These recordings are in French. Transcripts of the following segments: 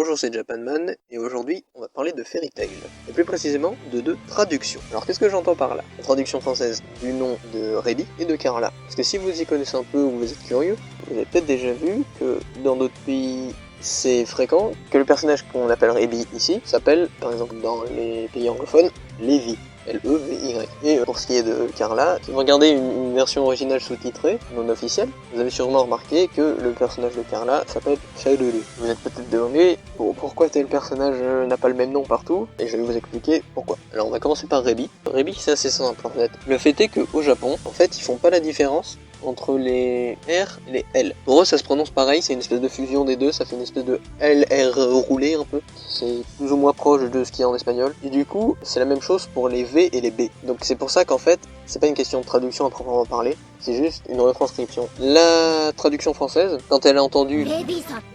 Bonjour, c'est Japanman, et aujourd'hui on va parler de Fairy Tail, et plus précisément de deux traductions. Alors qu'est-ce que j'entends par là? La traduction française du nom de Rebi et de Carla. Parce que si vous y connaissez un peu ou vous êtes curieux, vous avez peut-être déjà vu que dans d'autres pays c'est fréquent que le personnage qu'on appelle Rebi ici s'appelle, par exemple dans les pays anglophones, Levi. L-E-V-Y. Et pour ce qui est de Carla, si vous regardez une version originale sous-titrée, non officielle, vous avez sûrement remarqué que le personnage de Carla s'appelle Shadulu. Vous êtes peut-être demandé pourquoi tel personnage n'a pas le même nom partout, et je vais vous expliquer pourquoi. Alors on va commencer par Rebi. Rebi, c'est assez simple en fait. Le fait est qu'au Japon, en fait, ils font pas la différence entre les R et les L. Pour eux, ça se prononce pareil, c'est une espèce de fusion des deux, ça fait une espèce de LR roulé un peu. C'est plus ou moins proche de ce qu'il y a en espagnol. Et du coup, c'est la même chose pour les V et les B. Donc c'est pour ça qu'en fait, c'est pas une question de traduction à proprement parler, c'est juste une retranscription. La traduction française, quand elle a entendu,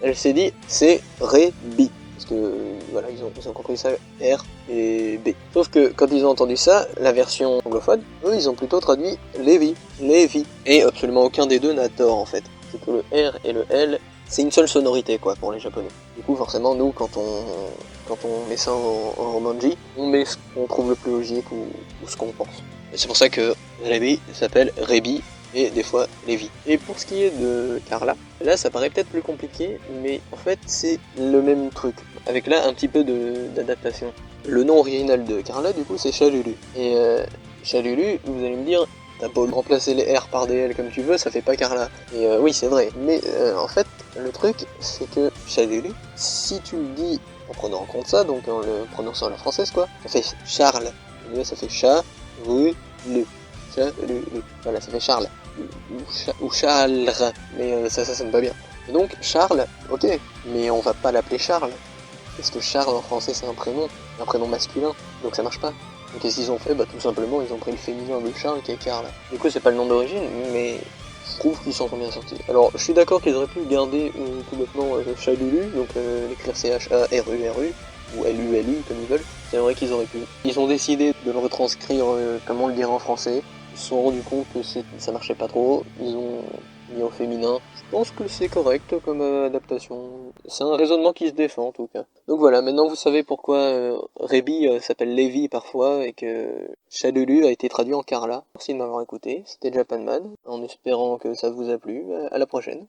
elle s'est dit, c'est Rebi. Parce que voilà, ils ont compris ça R et B. Sauf que quand ils ont entendu ça, la version anglophone, eux ils ont plutôt traduit Levi. Et absolument aucun des deux n'a tort en fait. C'est que le R et le L, c'est une seule sonorité quoi pour les japonais. Du coup forcément nous quand on met ça en romanji, on met ce qu'on trouve le plus logique ou ce qu'on pense. Et c'est pour ça que Rebi s'appelle Rebi et des fois Levi. Et pour ce qui est de Carla, là ça paraît peut-être plus compliqué, mais en fait c'est le même truc, avec là un petit peu d'adaptation. Le nom original de Carla du coup c'est Chalulu. Et Chalulu, vous allez me dire, t'as beau remplacer les R par des L comme tu veux, ça fait pas Carla. Et oui c'est vrai, mais en fait le truc c'est que Chalulu, si tu le dis en prenant en compte ça, donc en le prononçant à la française quoi, ça fait Charles. Et là ça fait Chalulu. Voilà, ça fait Charles. Ou Charles, mais ça sonne pas bien. Et donc, Charles, ok, mais on va pas l'appeler Charles, parce que Charles en français c'est un prénom masculin, donc ça marche pas. Donc qu'est-ce qu'ils ont fait? Bah tout simplement, ils ont pris le féminin de Charles qui est Carl. Du coup, c'est pas le nom d'origine, mais je trouve qu'ils s'en sont bien sortis. Alors, je suis d'accord qu'ils auraient pu garder tout bêtement Chalulu, donc l'écrire C-H-A-R-U-R-U, ou L-U-L-U, comme ils veulent. C'est vrai qu'ils auraient pu. Ils ont décidé de le retranscrire comme on le dirait en français. Ils se sont rendus compte que ça marchait pas trop, ils ont mis au féminin. Je pense que c'est correct comme adaptation. C'est un raisonnement qui se défend en tout cas. Donc voilà, maintenant vous savez pourquoi Rebi s'appelle Levi parfois et que Chalulu a été traduit en Carla. Merci de m'avoir écouté, c'était Japanman, en espérant que ça vous a plu. À la prochaine.